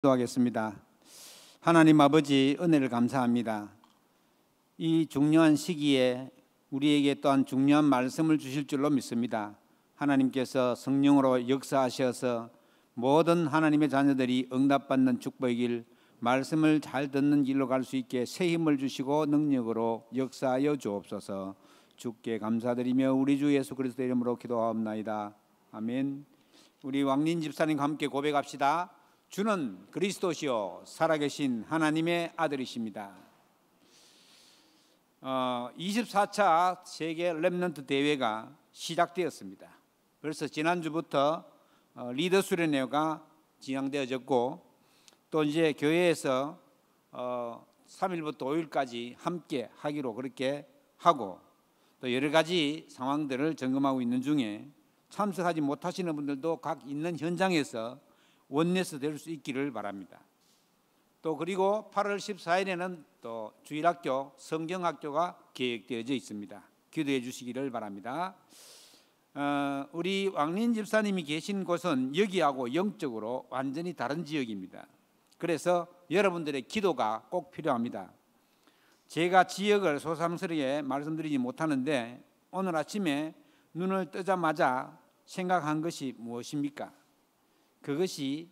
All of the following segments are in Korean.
기도하겠습니다. 하나님 아버지, 은혜를 감사합니다. 이 중요한 시기에 우리에게 또한 중요한 말씀을 주실 줄로 믿습니다. 하나님께서 성령으로 역사하셔서 모든 하나님의 자녀들이 응답받는 축복의 길, 말씀을 잘 듣는 길로 갈 수 있게 새 힘을 주시고 능력으로 역사하여 주옵소서. 주께 감사드리며 우리 주 예수 그리스도의 이름으로 기도하옵나이다. 아멘. 우리 왕린 집사님과 함께 고백합시다. 주는 그리스도시요 살아계신 하나님의 아들이십니다. 24차 세계 렘넌트 대회가 시작되었습니다. 벌써 지난주부터 리더 수련회가 진행되어졌고, 또 이제 교회에서 3일부터 5일까지 함께 하기로 그렇게 하고, 또 여러 가지 상황들을 점검하고 있는 중에 참석하지 못하시는 분들도 각 있는 현장에서 원내서 될 수 있기를 바랍니다. 또 그리고 8월 14일에는 또 주일학교 성경학교가 계획되어져 있습니다. 기도해 주시기를 바랍니다. 우리 왕린 집사님이 계신 곳은 여기하고 영적으로 완전히 다른 지역입니다. 그래서 여러분들의 기도가 꼭 필요합니다. 제가 지역을 소상스럽게 말씀드리지 못하는데, 오늘 아침에 눈을 뜨자마자 생각한 것이 무엇입니까? 그것이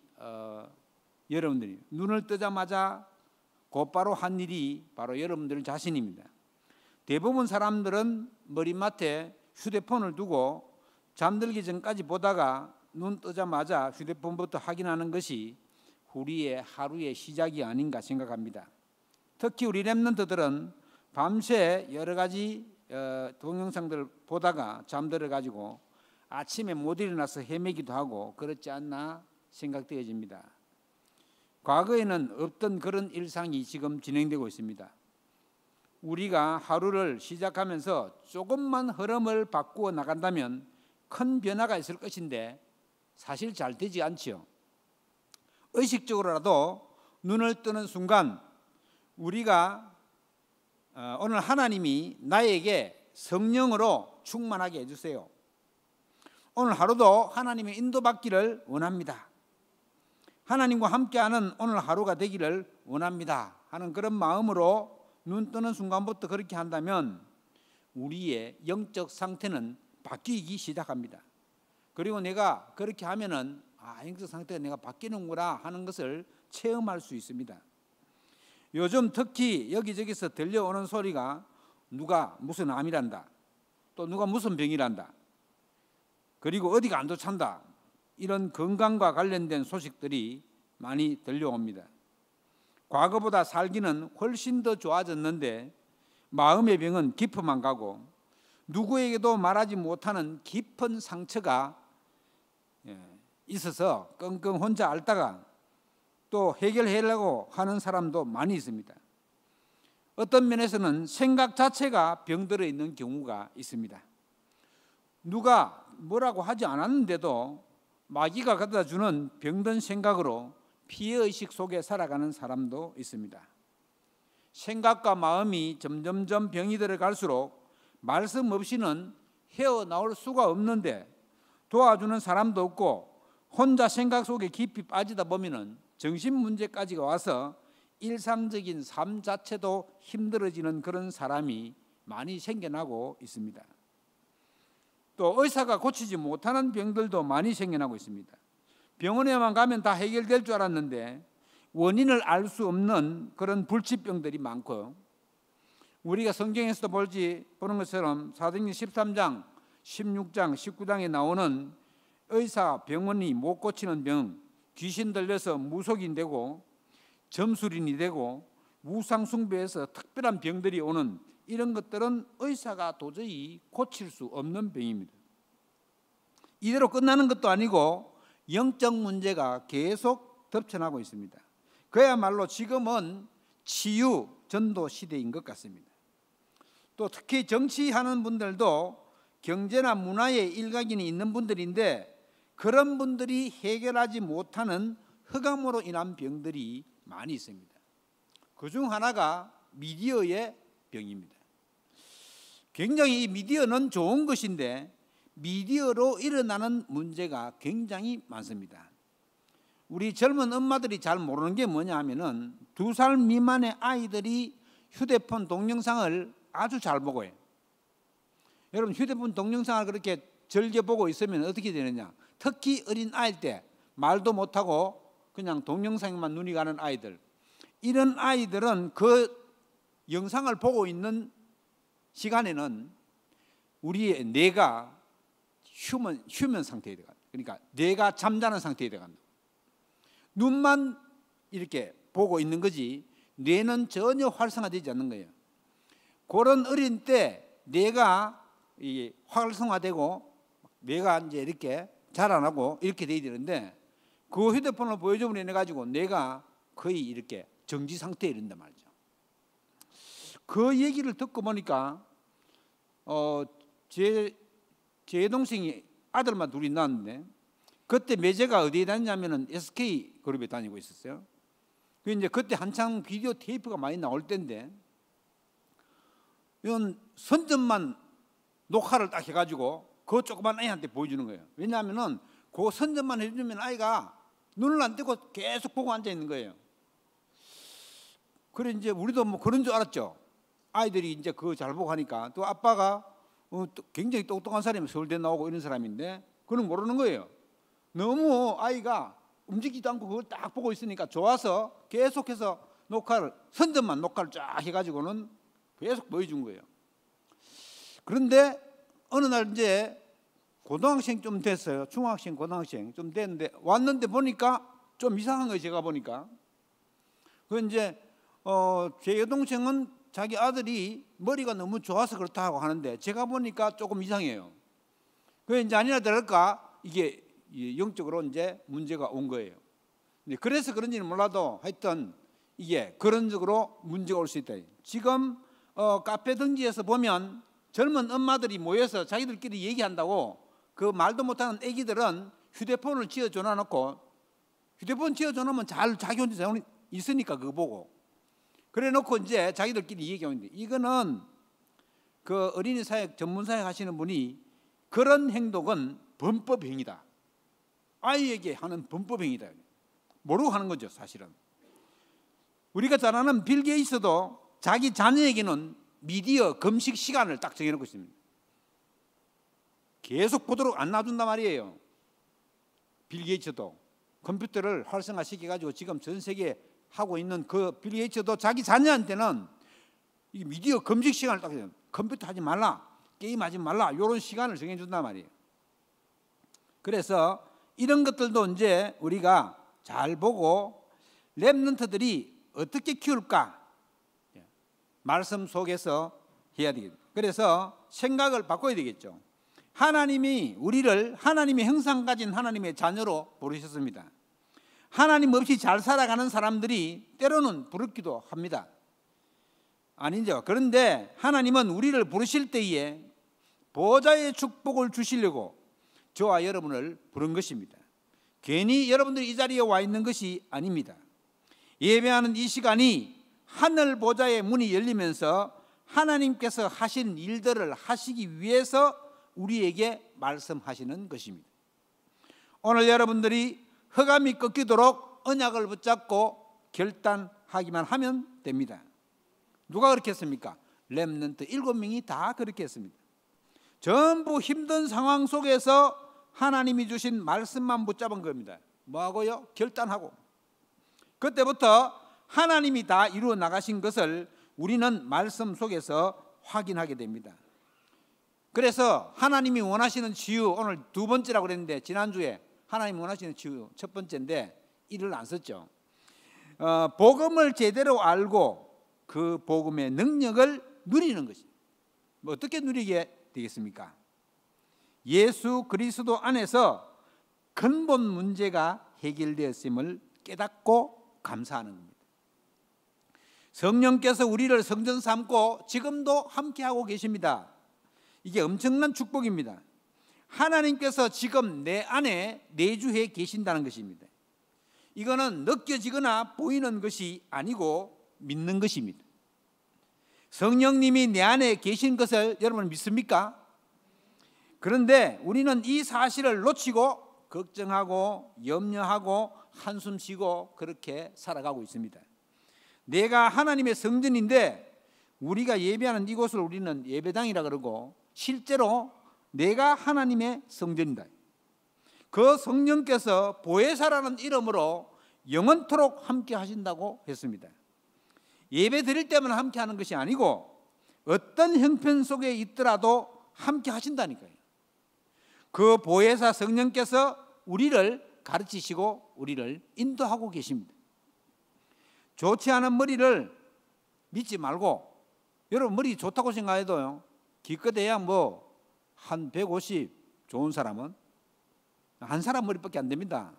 여러분들이 눈을 뜨자마자 곧바로 한 일이 바로 여러분들 자신입니다. 대부분 사람들은 머리맡에 휴대폰을 두고 잠들기 전까지 보다가 눈 뜨자마자 휴대폰부터 확인하는 것이 우리의 하루의 시작이 아닌가 생각합니다. 특히 우리 렘넌트들은 밤새 여러 가지 동영상들을 보다가 잠들어가지고 아침에 못 일어나서 헤매기도 하고 그렇지 않나 생각되어집니다. 과거에는 없던 그런 일상이 지금 진행되고 있습니다. 우리가 하루를 시작하면서 조금만 흐름을 바꾸어 나간다면 큰 변화가 있을 것인데 사실 잘 되지 않지요. 의식적으로라도 눈을 뜨는 순간 우리가 오늘 하나님이 나에게 성령으로 충만하게 해주세요. 오늘 하루도 하나님의 인도받기를 원합니다. 하나님과 함께하는 오늘 하루가 되기를 원합니다 하는 그런 마음으로 눈 뜨는 순간부터 그렇게 한다면 우리의 영적 상태는 바뀌기 시작합니다. 그리고 내가 그렇게 하면은 영적 상태가 내가 바뀌는구나 하는 것을 체험할 수 있습니다. 요즘 특히 여기저기서 들려오는 소리가 누가 무슨 암이란다, 또 누가 무슨 병이란다, 그리고 어디가 안 좋단다, 이런 건강과 관련된 소식들이 많이 들려옵니다. 과거보다 살기는 훨씬 더 좋아졌는데 마음의 병은 깊어만 가고 누구에게도 말하지 못하는 깊은 상처가 있어서 끙끙 혼자 앓다가 또 해결하려고 하는 사람도 많이 있습니다. 어떤 면에서는 생각 자체가 병들어 있는 경우가 있습니다. 누가 뭐라고 하지 않았는데도 마귀가 갖다 주는 병든 생각으로 피해의식 속에 살아가는 사람도 있습니다. 생각과 마음이 점점점 병이 들어갈수록 말씀 없이는 헤어나올 수가 없는데 도와주는 사람도 없고 혼자 생각 속에 깊이 빠지다 보면 정신 문제까지가 와서 일상적인 삶 자체도 힘들어지는 그런 사람이 많이 생겨나고 있습니다. 또 의사가 고치지 못하는 병들도 많이 생겨나고 있습니다. 병원에만 가면 다 해결될 줄 알았는데 원인을 알 수 없는 그런 불치병들이 많고, 우리가 성경에서도 보는 것처럼 사도행전 13장, 16장, 19장에 나오는 의사 병원이 못 고치는 병, 귀신 들려서 무속인 되고 점술인이 되고 우상 숭배해서 특별한 병들이 오는 이런 것들은 의사가 도저히 고칠 수 없는 병입니다. 이대로 끝나는 것도 아니고 영적 문제가 계속 덮쳐나고 있습니다. 그야말로 지금은 치유 전도 시대인 것 같습니다. 또 특히 정치하는 분들도 경제나 문화의 일각이 있는 분들인데 그런 분들이 해결하지 못하는 흑암으로 인한 병들이 많이 있습니다. 그중 하나가 미디어의 병입니다. 굉장히 이 미디어는 좋은 것인데 미디어로 일어나는 문제가 굉장히 많습니다. 우리 젊은 엄마들이 잘 모르는 게 뭐냐 하면은 2살 미만의 아이들이 휴대폰 동영상을 아주 잘 보고 해요. 여러분 휴대폰 동영상을 그렇게 즐겨 보고 있으면 어떻게 되느냐? 특히 어린 아이일 때 말도 못하고 그냥 동영상에만 눈이 가는 아이들, 이런 아이들은 그 영상을 보고 있는 시간에는 우리의 뇌가 휴면 상태에 들어간다. 그러니까 뇌가 잠자는 상태에 들어간다. 눈만 이렇게 보고 있는 거지 뇌는 전혀 활성화되지 않는 거예요. 그런 어린 때 뇌가 이게 활성화되고 뇌가 이제 이렇게 자라나고 이렇게 돼야 되는데 그 휴대폰을 보여주면 인해 가지고 뇌가 거의 이렇게 정지 상태에 이른단 말이죠. 그 얘기를 듣고 보니까 제 동생이 아들만 둘이 낳았는데 그때 매제가 어디에 다녔냐면은 SK 그룹에 다니고 있었어요. 그 이제 그때 한창 비디오 테이프가 많이 나올 때인데 이건 선전만 녹화를 딱 해가지고 그 조그만 아이한테 보여주는 거예요. 왜냐하면은 그 선전만 해주면 아이가 눈을 안 떼고 계속 보고 앉아 있는 거예요. 그래 이제 우리도 뭐 그런 줄 알았죠. 아이들이 이제 그거 잘 보고 하니까 또 아빠가 굉장히 똑똑한 사람이 서울대 나오고 이런 사람인데 그건 모르는 거예요. 너무 아이가 움직이지도 않고 그걸 딱 보고 있으니까 좋아서 계속해서 선전만 녹화를 쫙 해가지고는 계속 보여준 거예요. 그런데 어느 날 이제 고등학생 좀 됐어요. 중학생, 고등학생 좀 됐는데 왔는데 보니까 좀 이상한 거예요. 제가 보니까. 그 이제 제 여동생은 자기 아들이 머리가 너무 좋아서 그렇다고 하는데 제가 보니까 조금 이상해요. 그 이제 아니나 다를까 이게 영적으로 이제 문제가 온 거예요. 그래서 그런지는 몰라도 하여튼 이게 그런적으로 문제가 올 수 있다. 지금 카페 등지에서 보면 젊은 엄마들이 모여서 자기들끼리 얘기한다고 그 말도 못하는 애기들은 휴대폰을 쥐어줘 놔놓고 휴대폰 쥐어줘 놓으면 잘 자기 혼자 있으니까 그거 보고 그래 놓고 이제 자기들끼리 얘기하는데 이거는 그 어린이 사역 전문 사역 하시는 분이 그런 행동은 범법행위다. 아이에게 하는 범법행위다. 모르고 하는 거죠 사실은. 우리가 잘 아는 빌 게이츠도 자기 자녀에게는 미디어 금식 시간을 딱 정해놓고 있습니다. 계속 보도록 안 놔둔단 말이에요. 빌 게이츠도 컴퓨터를 활성화시켜가지고 지금 전 세계에 하고 있는 그 빌 게이츠도 자기 자녀한테는 이 미디어 금식 시간을 딱 컴퓨터 하지 말라, 게임하지 말라 이런 시간을 정해준단 말이에요. 그래서 이런 것들도 이제 우리가 잘 보고 렘넌트들이 어떻게 키울까 말씀 속에서 해야 되겠죠. 그래서 생각을 바꿔야 되겠죠. 하나님이 우리를 하나님의 형상 가진 하나님의 자녀로 부르셨습니다. 하나님 없이 잘 살아가는 사람들이 때로는 부럽기도 합니다. 아니죠. 그런데 하나님은 우리를 부르실 때에 보좌의 축복을 주시려고 저와 여러분을 부른 것입니다. 괜히 여러분들이 이 자리에 와 있는 것이 아닙니다. 예배하는 이 시간이 하늘 보좌의 문이 열리면서 하나님께서 하신 일들을 하시기 위해서 우리에게 말씀하시는 것입니다. 오늘 여러분들이 흑암이 꺾이도록 언약을 붙잡고 결단하기만 하면 됩니다. 누가 그렇게 했습니까? 렘넌트 7명이 다 그렇게 했습니다. 전부 힘든 상황 속에서 하나님이 주신 말씀만 붙잡은 겁니다. 뭐하고요? 결단하고. 그때부터 하나님이 다 이루어 나가신 것을 우리는 말씀 속에서 확인하게 됩니다. 그래서 하나님이 원하시는 치유, 오늘 두 번째라고 그랬는데 지난주에 하나님이 원하시는 치유 첫 번째인데 이를 안 썼죠. 복음을 제대로 알고 그 복음의 능력을 누리는 것입니다. 뭐 어떻게 누리게 되겠습니까? 예수 그리스도 안에서 근본 문제가 해결되었음을 깨닫고 감사하는 겁니다. 성령께서 우리를 성전 삼고 지금도 함께하고 계십니다. 이게 엄청난 축복입니다. 하나님께서 지금 내 안에 내주해 계신다는 것입니다. 이거는 느껴지거나 보이는 것이 아니고 믿는 것입니다. 성령님이 내 안에 계신 것을 여러분 믿습니까? 그런데 우리는 이 사실을 놓치고 걱정하고 염려하고 한숨 쉬고 그렇게 살아가고 있습니다. 내가 하나님의 성전인데 우리가 예배하는 이곳을 우리는 예배당이라 그러고 실제로 내가 하나님의 성전이다. 그 성령께서 보혜사라는 이름으로 영원토록 함께 하신다고 했습니다. 예배 드릴 때만 함께 하는 것이 아니고 어떤 형편 속에 있더라도 함께 하신다니까요. 그 보혜사 성령께서 우리를 가르치시고 우리를 인도하고 계십니다. 좋지 않은 머리를 믿지 말고, 여러분 머리 좋다고 생각해도요, 기껏해야 뭐 한 150 좋은 사람은 한 사람 머리밖에 안 됩니다.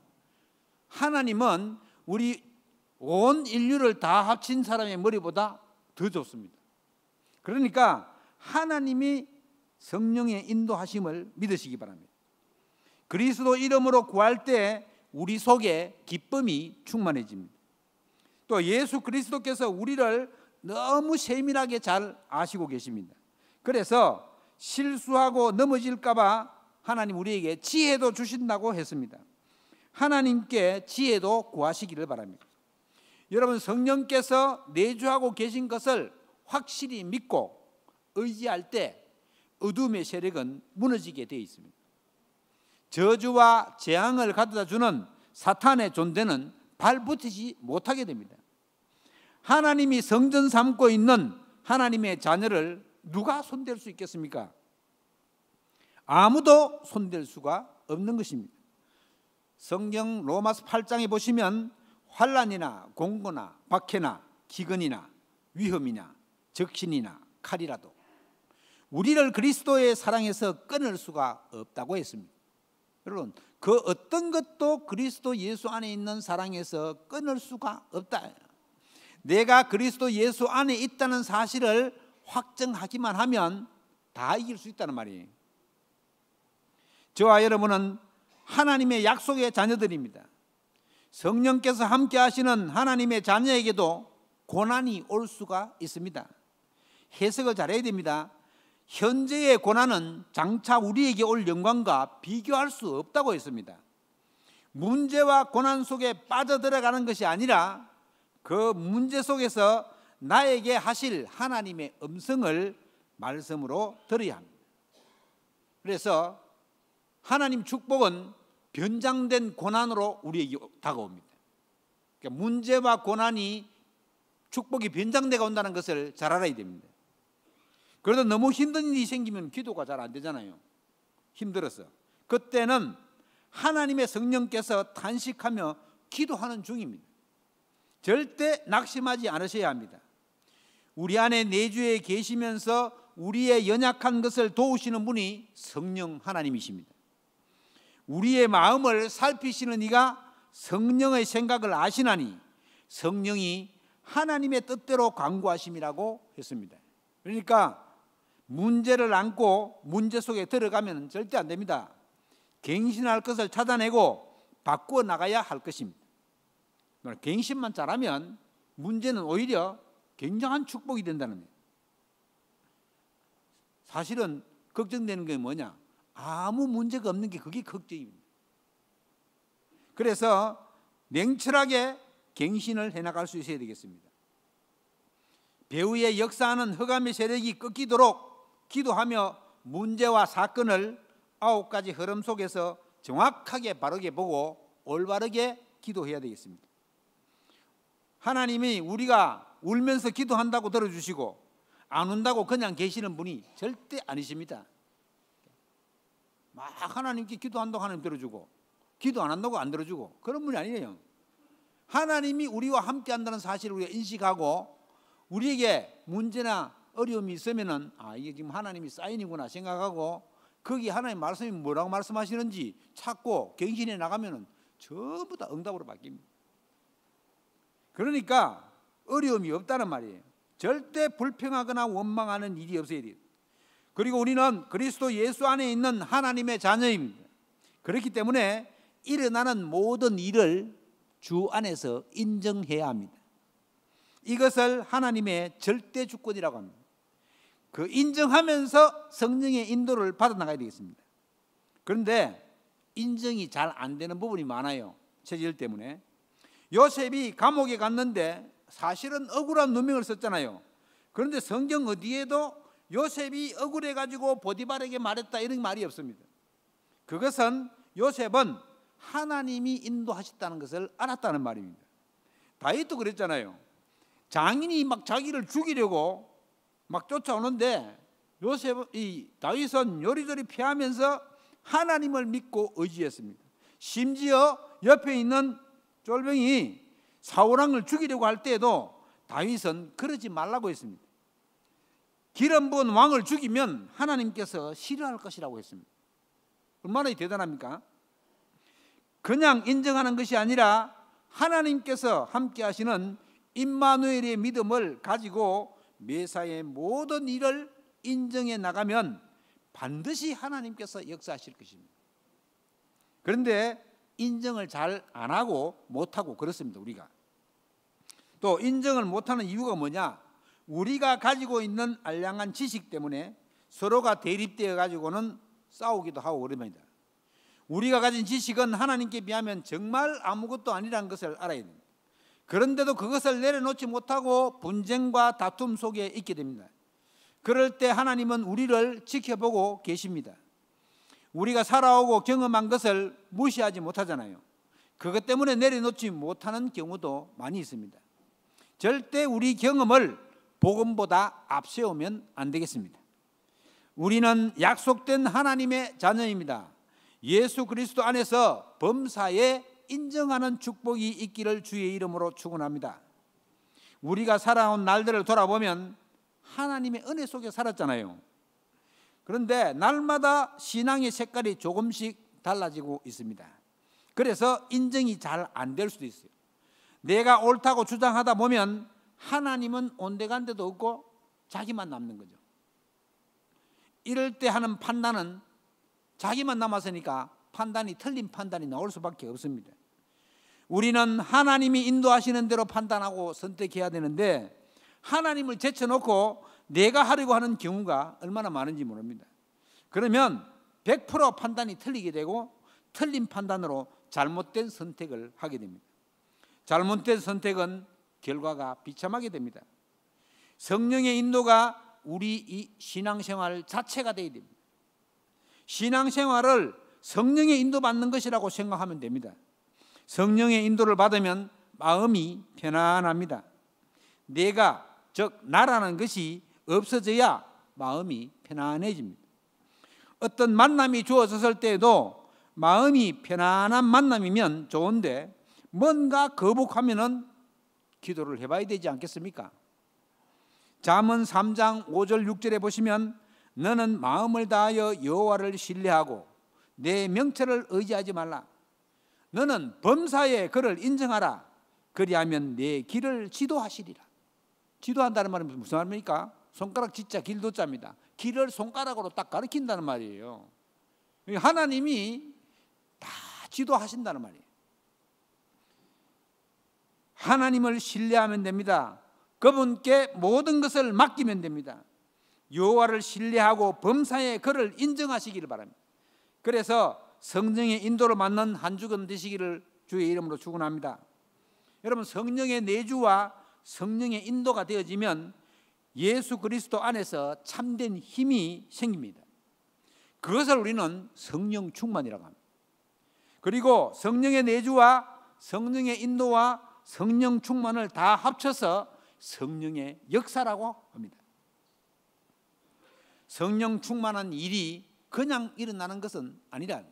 하나님은 우리 온 인류를 다 합친 사람의 머리보다 더 좋습니다. 그러니까 하나님이 성령의 인도하심을 믿으시기 바랍니다. 그리스도 이름으로 구할 때 우리 속에 기쁨이 충만해집니다. 또 예수 그리스도께서 우리를 너무 세밀하게 잘 아시고 계십니다. 그래서 실수하고 넘어질까 봐 하나님 우리에게 지혜도 주신다고 했습니다. 하나님께 지혜도 구하시기를 바랍니다. 여러분 성령께서 내주하고 계신 것을 확실히 믿고 의지할 때 어둠의 세력은 무너지게 되어 있습니다. 저주와 재앙을 가져다 주는 사탄의 존재는 발붙이지 못하게 됩니다. 하나님이 성전 삼고 있는 하나님의 자녀를 누가 손댈 수 있겠습니까? 아무도 손댈 수가 없는 것입니다. 성경 로마서 8장에 보시면 환난이나 공고나 박해나 기근이나 위험이나 적신이나 칼이라도 우리를 그리스도의 사랑에서 끊을 수가 없다고 했습니다. 여러분 그 어떤 것도 그리스도 예수 안에 있는 사랑에서 끊을 수가 없다. 내가 그리스도 예수 안에 있다는 사실을 확정하기만 하면 다 이길 수 있다는 말이에요. 저와 여러분은 하나님의 약속의 자녀들입니다. 성령께서 함께 하시는 하나님의 자녀에게도 고난이 올 수가 있습니다. 해석을 잘해야 됩니다. 현재의 고난은 장차 우리에게 올 영광과 비교할 수 없다고 했습니다. 문제와 고난 속에 빠져들어가는 것이 아니라 그 문제 속에서 나에게 하실 하나님의 음성을 말씀으로 들어야 합니다. 그래서 하나님 축복은 변장된 고난으로 우리에게 다가옵니다. 그러니까 문제와 고난이 축복이 변장되어 온다는 것을 잘 알아야 됩니다. 그래도 너무 힘든 일이 생기면 기도가 잘 안 되잖아요. 힘들어서. 그때는 하나님의 성령께서 탄식하며 기도하는 중입니다. 절대 낙심하지 않으셔야 합니다. 우리 안에 내주에 계시면서 우리의 연약한 것을 도우시는 분이 성령 하나님이십니다. 우리의 마음을 살피시는 이가 성령의 생각을 아시나니 성령이 하나님의 뜻대로 간구하심이라고 했습니다. 그러니까 문제를 안고 문제 속에 들어가면 절대 안 됩니다. 갱신할 것을 찾아내고 바꾸어 나가야 할 것입니다. 갱신만 잘하면 문제는 오히려 굉장한 축복이 된다는 거예요. 사실은 걱정되는 게 뭐냐? 아무 문제가 없는 게 그게 걱정입니다. 그래서 냉철하게 갱신을 해나갈 수 있어야 되겠습니다. 배후에 역사하는 흑암의 세력이 꺾이도록 기도하며 문제와 사건을 9가지 흐름 속에서 정확하게 바르게 보고 올바르게 기도해야 되겠습니다. 하나님이 우리가 울면서 기도한다고 들어주시고 안 운다고 그냥 계시는 분이 절대 아니십니다. 막 하나님께 기도한다고 하나님 들어주고 기도 안 한다고 안 들어주고 그런 분이 아니에요. 하나님이 우리와 함께 한다는 사실을 우리가 인식하고 우리에게 문제나 어려움이 있으면은 이게 지금 하나님이 사인이구나 생각하고 거기 하나님 말씀이 뭐라고 말씀하시는지 찾고 갱신해 나가면은 전부 다 응답으로 바뀝니다. 그러니까 어려움이 없다는 말이에요. 절대 불평하거나 원망하는 일이 없어야 돼요. 그리고 우리는 그리스도 예수 안에 있는 하나님의 자녀입니다. 그렇기 때문에 일어나는 모든 일을 주 안에서 인정해야 합니다. 이것을 하나님의 절대 주권이라고 합니다. 그 인정하면서 성령의 인도를 받아 나가야 되겠습니다. 그런데 인정이 잘 안 되는 부분이 많아요. 체질 때문에. 요셉이 감옥에 갔는데 사실은 억울한 누명을 썼잖아요. 그런데 성경 어디에도 요셉이 억울해가지고 보디발에게 말했다 이런 말이 없습니다. 그것은 요셉은 하나님이 인도하셨다는 것을 알았다는 말입니다. 다윗도 그랬잖아요. 장인이 막 자기를 죽이려고 막 쫓아오는데 다윗은 요리조리 피하면서 하나님을 믿고 의지했습니다. 심지어 옆에 있는 쫄병이 사울왕을 죽이려고 할 때에도 다윗은 그러지 말라고 했습니다. 기름 부은 왕을 죽이면 하나님께서 싫어할 것이라고 했습니다. 얼마나 대단합니까? 그냥 인정하는 것이 아니라 하나님께서 함께 하시는 임마누엘의 믿음을 가지고 매사의 모든 일을 인정해 나가면 반드시 하나님께서 역사하실 것입니다. 그런데 인정을 잘 안 하고 못하고 그렇습니다. 우리가 또 인정을 못하는 이유가 뭐냐? 우리가 가지고 있는 알량한 지식 때문에 서로가 대립되어 가지고는 싸우기도 하고 그럽니다. 우리가 가진 지식은 하나님께 비하면 정말 아무것도 아니라는 것을 알아야 됩니다. 그런데도 그것을 내려놓지 못하고 분쟁과 다툼 속에 있게 됩니다. 그럴 때 하나님은 우리를 지켜보고 계십니다. 우리가 살아오고 경험한 것을 무시하지 못하잖아요. 그것 때문에 내려놓지 못하는 경우도 많이 있습니다. 절대 우리 경험을 복음보다 앞세우면 안 되겠습니다. 우리는 약속된 하나님의 자녀입니다. 예수 그리스도 안에서 범사에 인정하는 축복이 있기를 주의 이름으로 축원합니다. 우리가 살아온 날들을 돌아보면 하나님의 은혜 속에 살았잖아요. 그런데 날마다 신앙의 색깔이 조금씩 달라지고 있습니다. 그래서 인정이 잘 안 될 수도 있어요. 내가 옳다고 주장하다 보면 하나님은 온데간데도 없고 자기만 남는 거죠. 이럴 때 하는 판단은 자기만 남았으니까 판단이 틀린 판단이 나올 수밖에 없습니다. 우리는 하나님이 인도하시는 대로 판단하고 선택해야 되는데 하나님을 제쳐놓고 내가 하려고 하는 경우가 얼마나 많은지 모릅니다. 그러면 100% 판단이 틀리게 되고 틀린 판단으로 잘못된 선택을 하게 됩니다. 잘못된 선택은 결과가 비참하게 됩니다. 성령의 인도가 우리 이 신앙생활 자체가 되어야 됩니다. 신앙생활을 성령의 인도받는 것이라고 생각하면 됩니다. 성령의 인도를 받으면 마음이 편안합니다. 내가 즉 나라는 것이 없어져야 마음이 편안해집니다. 어떤 만남이 주어졌을 때에도 마음이 편안한 만남이면 좋은데 뭔가 거북하면은 기도를 해봐야 되지 않겠습니까? 잠언 3장 5절 6절에 보시면 너는 마음을 다하여 여호와를 신뢰하고 내 명철을 의지하지 말라. 너는 범사에 그를 인정하라. 그리하면 내 길을 지도하시리라. 지도한다는 말은 무슨 말입니까? 손가락 지자 길도자입니다. 길을 손가락으로 딱 가리킨다는 말이에요. 하나님이 다 지도하신다는 말이에요. 하나님을 신뢰하면 됩니다. 그분께 모든 것을 맡기면 됩니다. 여호와를 신뢰하고 범사에 그를 인정하시기를 바랍니다. 그래서 성령의 인도를 받는 한 주간 되시기를 주의 이름으로 축원합니다. 여러분, 성령의 내주와 성령의 인도가 되어지면 예수 그리스도 안에서 참된 힘이 생깁니다. 그것을 우리는 성령 충만이라고 합니다. 그리고 성령의 내주와 성령의 인도와 성령 충만을 다 합쳐서 성령의 역사라고 합니다. 성령 충만한 일이 그냥 일어나는 것은 아니라,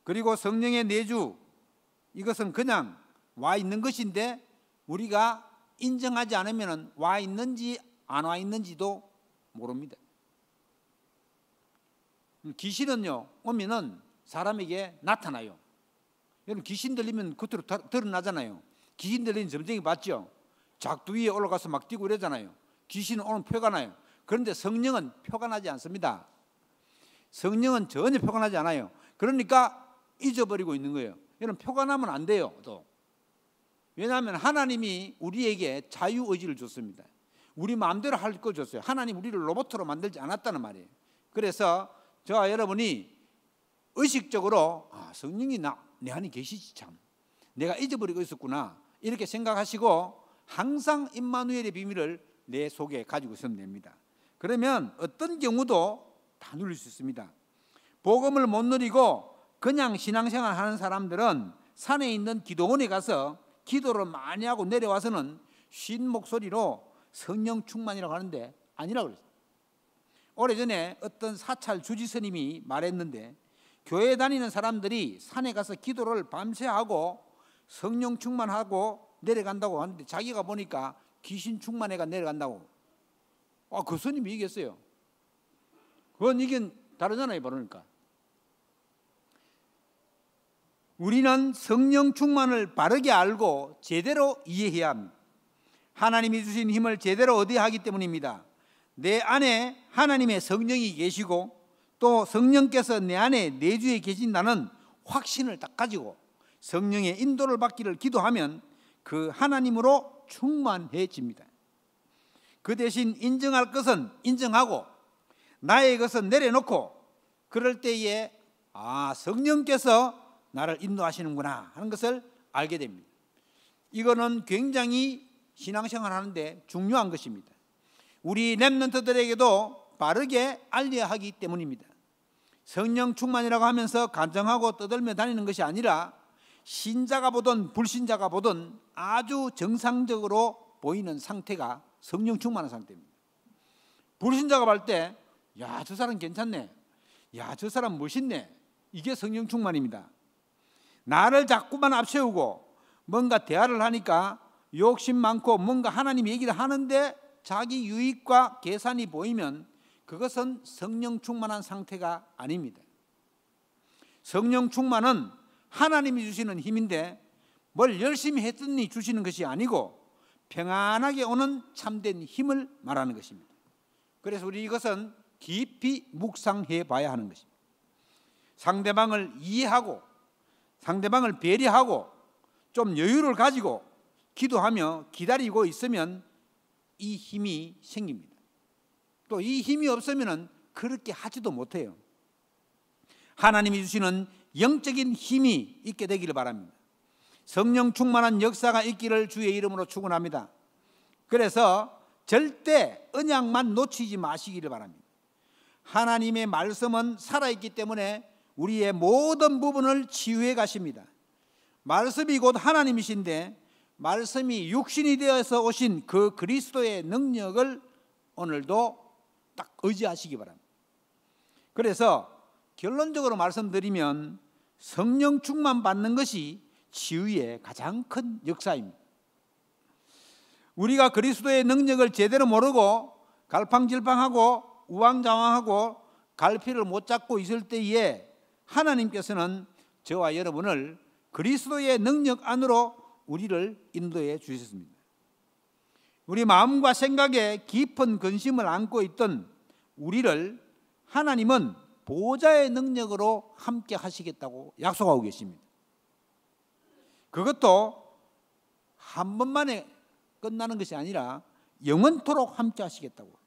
그리고 성령의 내주, 이것은 그냥 와 있는 것인데 우리가 인정하지 않으면 와 있는지 안 와 있는지도 모릅니다. 귀신은요, 오면은 사람에게 나타나요. 여러분, 귀신 들리면 겉으로 드러나잖아요. 귀신 들리는 점쟁이 봤죠? 작두 위에 올라가서 막 뛰고 이러잖아요. 귀신은 오늘 표가 나요. 그런데 성령은 표가 나지 않습니다. 성령은 전혀 표가 나지 않아요. 그러니까 잊어버리고 있는 거예요. 여러분, 표가 나면 안 돼요. 또 왜냐하면 하나님이 우리에게 자유의지를 줬습니다. 우리 마음대로 할 거 줬어요. 하나님 우리를 로봇으로 만들지 않았다는 말이에요. 그래서 저와 여러분이 의식적으로 성령이 내 안에 계시지 참, 내가 잊어버리고 있었구나 이렇게 생각하시고 항상 임마누엘의 비밀을 내 속에 가지고 있으면 됩니다. 그러면 어떤 경우도 다 누릴 수 있습니다. 복음을 못 누리고 그냥 신앙생활 하는 사람들은 산에 있는 기도원에 가서 기도를 많이 하고 내려와서는 쉰 목소리로 성령 충만이라고 하는데 아니라고 그랬어요. 오래전에 어떤 사찰 주지 스님이 말했는데, 교회 다니는 사람들이 산에 가서 기도를 밤새 하고 성령 충만하고 내려간다고 하는데 자기가 보니까 귀신 충만해가 내려간다고. 그 스님이 얘기했어요. 그건 이게 다르잖아요. 그러니까 우리는 성령 충만을 바르게 알고 제대로 이해해야 합니다. 하나님이 주신 힘을 제대로 얻어야 하기 때문입니다. 내 안에 하나님의 성령이 계시고 또 성령께서 내 안에 내주에 계신다는 확신을 딱 가지고 성령의 인도를 받기를 기도하면 그 하나님으로 충만해집니다. 그 대신 인정할 것은 인정하고 나의 것은 내려놓고 그럴 때에 성령께서 나를 인도하시는구나 하는 것을 알게 됩니다. 이거는 굉장히 신앙생활 하는데 중요한 것입니다. 우리 렘넌트들에게도 바르게 알려야 하기 때문입니다. 성령 충만이라고 하면서 간증하고 떠들며 다니는 것이 아니라 신자가 보든 불신자가 보든 아주 정상적으로 보이는 상태가 성령 충만한 상태입니다. 불신자가 볼 때 저 사람 괜찮네, 저 사람 멋있네, 이게 성령 충만입니다. 나를 자꾸만 앞세우고 뭔가 대화를 하니까 욕심 많고 뭔가 하나님 얘기를 하는데 자기 유익과 계산이 보이면 그것은 성령 충만한 상태가 아닙니다. 성령 충만은 하나님이 주시는 힘인데 뭘 열심히 했더니 주시는 것이 아니고 평안하게 오는 참된 힘을 말하는 것입니다. 그래서 우리 이것은 깊이 묵상해 봐야 하는 것입니다. 상대방을 이해하고 상대방을 배려하고 좀 여유를 가지고 기도하며 기다리고 있으면 이 힘이 생깁니다. 또 이 힘이 없으면 그렇게 하지도 못해요. 하나님이 주시는 영적인 힘이 있게 되기를 바랍니다. 성령 충만한 역사가 있기를 주의 이름으로 축원합니다. 그래서 절대 언약만 놓치지 마시기를 바랍니다. 하나님의 말씀은 살아있기 때문에 우리의 모든 부분을 치유해 가십니다. 말씀이 곧 하나님이신데 말씀이 육신이 되어서 오신 그 그리스도의 능력을 오늘도 딱 의지하시기 바랍니다. 그래서 결론적으로 말씀드리면 성령 충만 받는 것이 치유의 가장 큰 역사입니다. 우리가 그리스도의 능력을 제대로 모르고 갈팡질팡하고 우왕좌왕하고 갈피를 못 잡고 있을 때에 하나님께서는 저와 여러분을 그리스도의 능력 안으로 우리를 인도해 주셨습니다. 우리 마음과 생각에 깊은 근심을 안고 있던 우리를 하나님은 보좌의 능력으로 함께 하시겠다고 약속하고 계십니다. 그것도 한 번만에 끝나는 것이 아니라 영원토록 함께 하시겠다고.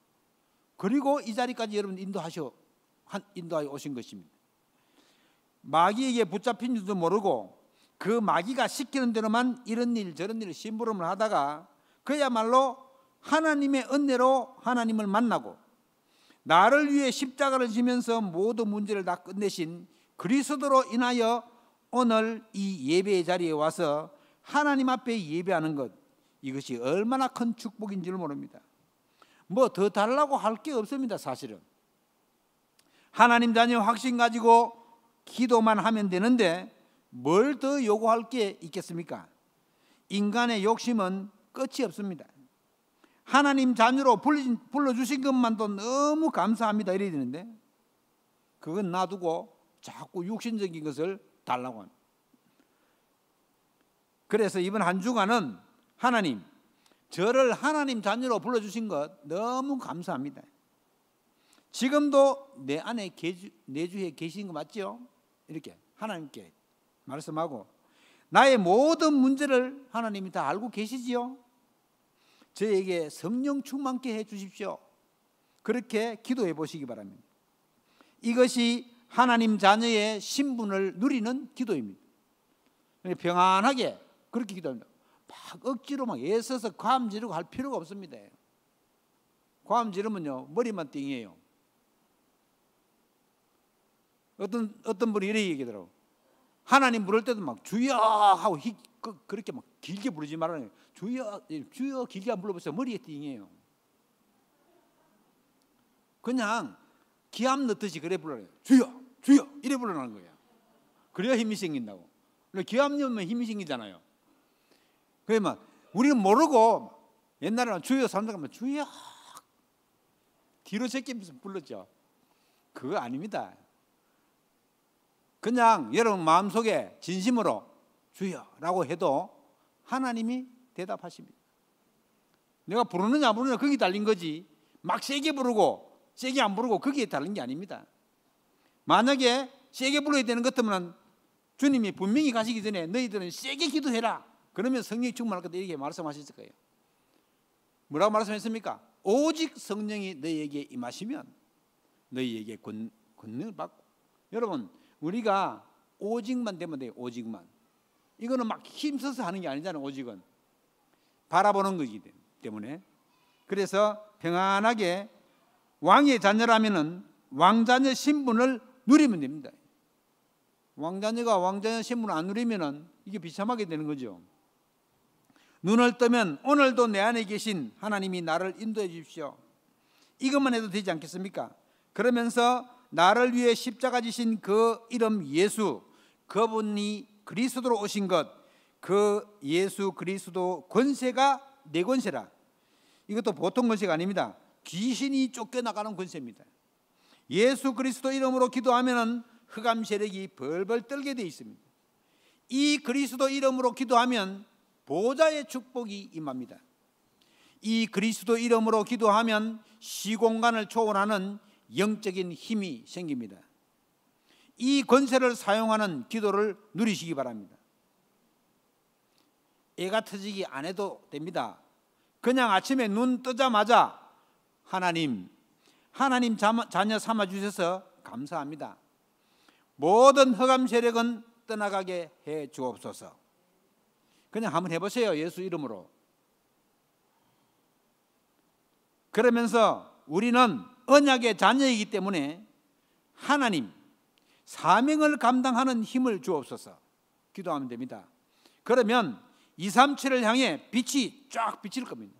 그리고 이 자리까지 여러분 인도하여 오신 것입니다. 마귀에게 붙잡힌 줄도 모르고 그 마귀가 시키는 대로만 이런 일 저런 일 심부름을 하다가 그야말로 하나님의 은혜로 하나님을 만나고 나를 위해 십자가를 지면서 모든 문제를 다 끝내신 그리스도로 인하여 오늘 이 예배의 자리에 와서 하나님 앞에 예배하는 것, 이것이 얼마나 큰 축복인 줄 모릅니다. 뭐 더 달라고 할 게 없습니다. 사실은 하나님 자녀 확신 가지고 기도만 하면 되는데 뭘 더 요구할 게 있겠습니까? 인간의 욕심은 끝이 없습니다. 하나님 자녀로 불러주신 것만도 너무 감사합니다 이래야 되는데 그건 놔두고 자꾸 육신적인 것을 달라고 합니다. 그래서 이번 한 주간은 하나님, 저를 하나님 자녀로 불러주신 것 너무 감사합니다. 지금도 내 안에 내주에 계신 거 맞죠? 이렇게 하나님께 말씀하고 나의 모든 문제를 하나님이 다 알고 계시지요? 저에게 성령 충만케 해 주십시오. 그렇게 기도해 보시기 바랍니다. 이것이 하나님 자녀의 신분을 누리는 기도입니다. 평안하게 그렇게 기도합니다. 막 억지로 막 애써서 과음 지르고 할 필요가 없습니다. 과음 지르면요 머리만 띵해요. 어떤 분이 이렇게 얘기하더라고. 하나님 부를 때도 막 주여 하고 그렇게 막 길게 부르지 말아요. 주여 주여 길게 안 불러보세요. 머리에 띵해요. 그냥 기합 넣듯이 그래 불러요. 주여 주여 이래 불러라는 거예요. 그래야 힘이 생긴다고. 기합 넣으면 힘이 생기잖아요. 그러면 우리는 모르고 옛날에는 주여 산다고 하면 주여 뒤로 제끼면서 불렀죠. 그거 아닙니다. 그냥 여러분 마음속에 진심으로 주여라고 해도 하나님이 대답하십니다. 내가 부르느냐 안 부르느냐 거기 달린 거지, 막 세게 부르고 세게 안 부르고 거기에 달린 게 아닙니다. 만약에 세게 불러야 되는 것 같으면 주님이 분명히 가시기 전에 너희들은 세게 기도해라. 그러면 성령이 충만할 거다 이렇게 말씀하셨을 거예요. 뭐라고 말씀했습니까? 오직 성령이 너희에게 임하시면 너희에게 권능을 받고. 여러분 우리가 오직만 되면 돼요. 오직만. 이거는 막 힘써서 하는 게 아니잖아요. 오직은 바라보는 거기 때문에. 그래서 평안하게 왕의 자녀라면은 왕자녀 신분을 누리면 됩니다. 왕자녀가 왕자녀 신분을 안 누리면은 이게 비참하게 되는 거죠. 눈을 뜨면 오늘도 내 안에 계신 하나님이 나를 인도해 주십시오. 이것만 해도 되지 않겠습니까? 그러면서 나를 위해 십자가 지신 그 이름 예수, 그분이 그리스도로 오신 것, 그 예수 그리스도 권세가 내 권세라. 이것도 보통 권세가 아닙니다. 귀신이 쫓겨나가는 권세입니다. 예수 그리스도 이름으로 기도하면 흑암 세력이 벌벌 떨게 되어 있습니다. 이 그리스도 이름으로 기도하면 보좌의 축복이 임합니다. 이 그리스도 이름으로 기도하면 시공간을 초월하는 영적인 힘이 생깁니다. 이 권세를 사용하는 기도를 누리시기 바랍니다. 애가 터지기 안 해도 됩니다. 그냥 아침에 눈 뜨자마자 하나님 자녀 삼아 주셔서 감사합니다. 모든 흑암 세력은 떠나가게 해 주옵소서. 그냥 한번 해보세요. 예수 이름으로. 그러면서 우리는 언약의 자녀이기 때문에 하나님 사명을 감당하는 힘을 주옵소서 기도하면 됩니다. 그러면 237을 향해 빛이 쫙 비칠 겁니다.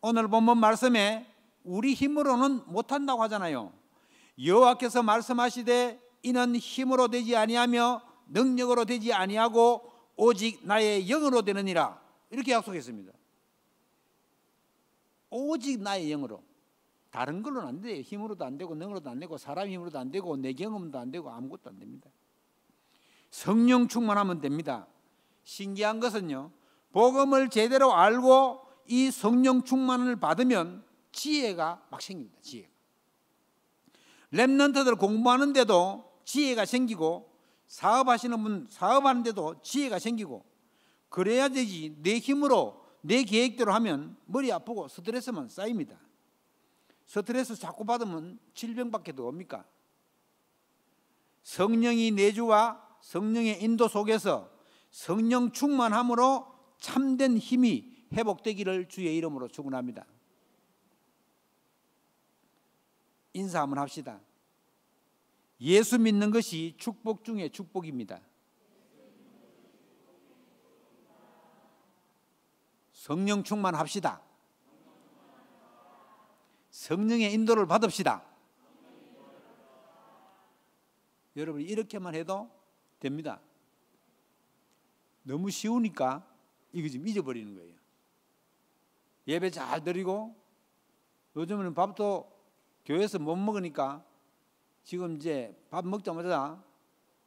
오늘 본문 말씀에 우리 힘으로는 못한다고 하잖아요. 여호와께서 말씀하시되 이는 힘으로 되지 아니하며 능력으로 되지 아니하고 오직 나의 영으로 되느니라. 이렇게 약속했습니다. 오직 나의 영으로. 다른 걸로는 안 돼요. 힘으로도 안 되고 능으로도 안 되고 사람 힘으로도 안 되고 내 경험도 안 되고 아무것도 안 됩니다. 성령 충만하면 됩니다. 신기한 것은요, 복음을 제대로 알고 이 성령 충만을 받으면 지혜가 막 생깁니다. 지혜가. 렘넌트들 공부하는데도 지혜가 생기고, 사업하시는 분 사업하는데도 지혜가 생기고, 그래야 되지. 내 힘으로 내 계획대로 하면 머리 아프고 스트레스만 쌓입니다. 스트레스 자꾸 받으면 질병밖에 더 옵니까? 성령이 내주와 성령의 인도 속에서 성령 충만함으로 참된 힘이 회복되기를 주의 이름으로 축원합니다. 인사 한번 합시다. 예수 믿는 것이 축복 중에 축복입니다. 성령 충만합시다. 성령의 인도를 받읍시다. 여러분이 이렇게만 해도 됩니다. 너무 쉬우니까 이거 좀 잊어버리는 거예요. 예배 잘 드리고, 요즘은 밥도 교회에서 못 먹으니까 지금 이제 밥 먹자마자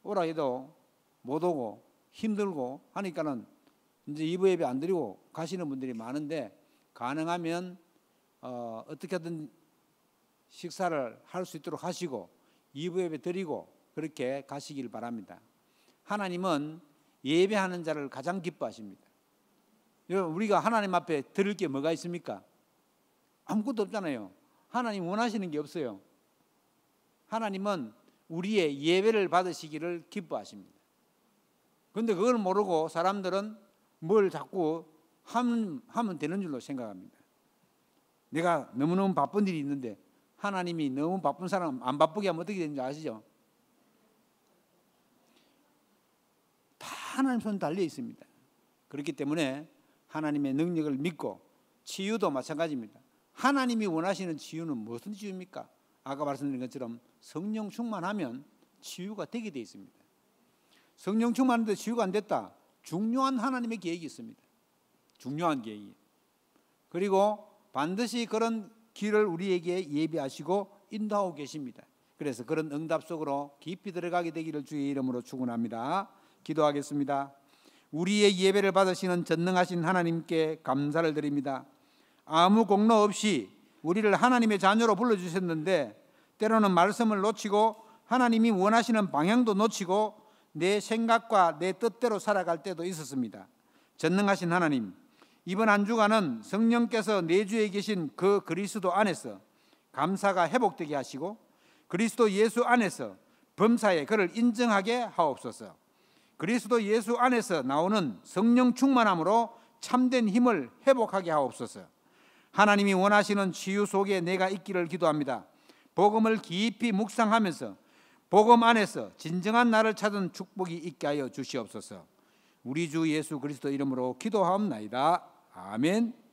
오라 해도 못 오고 힘들고 하니까는 이제 2부 예배 안 드리고 가시는 분들이 많은데, 가능하면 어떻게든 식사를 할 수 있도록 하시고 2부 예배 드리고 그렇게 가시길 바랍니다. 하나님은 예배하는 자를 가장 기뻐하십니다. 여러분, 우리가 하나님 앞에 드릴 게 뭐가 있습니까? 아무것도 없잖아요. 하나님 원하시는 게 없어요. 하나님은 우리의 예배를 받으시기를 기뻐하십니다. 그런데 그걸 모르고 사람들은 뭘 자꾸 하면 되는 줄로 생각합니다. 내가 너무너무 바쁜 일이 있는데 하나님이 너무 바쁜 사람 안 바쁘게 하면 어떻게 되는지 아시죠? 다 하나님 손에 달려 있습니다. 그렇기 때문에 하나님의 능력을 믿고, 치유도 마찬가지입니다. 하나님이 원하시는 치유는 무슨 치유입니까? 아까 말씀드린 것처럼 성령 충만하면 치유가 되게 되어 있습니다. 성령 충만한데 치유가 안 됐다. 중요한 하나님의 계획이 있습니다. 중요한 계획이. 그리고 반드시 그런 길을 우리에게 예비하시고 인도하고 계십니다. 그래서 그런 응답 속으로 깊이 들어가게 되기를 주의 이름으로 축원합니다. 기도하겠습니다. 우리의 예배를 받으시는 전능하신 하나님께 감사를 드립니다. 아무 공로 없이 우리를 하나님의 자녀로 불러주셨는데 때로는 말씀을 놓치고 하나님이 원하시는 방향도 놓치고 내 생각과 내 뜻대로 살아갈 때도 있었습니다. 전능하신 하나님, 이번 한 주간은 성령께서 내주에 계신 그 그리스도 안에서 감사가 회복되게 하시고 그리스도 예수 안에서 범사에 그를 인정하게 하옵소서. 그리스도 예수 안에서 나오는 성령 충만함으로 참된 힘을 회복하게 하옵소서. 하나님이 원하시는 치유 속에 내가 있기를 기도합니다. 복음을 깊이 묵상하면서 복음 안에서 진정한 나를 찾은 축복이 있게 하여 주시옵소서. 우리 주 예수 그리스도 이름으로 기도하옵나이다. 아멘.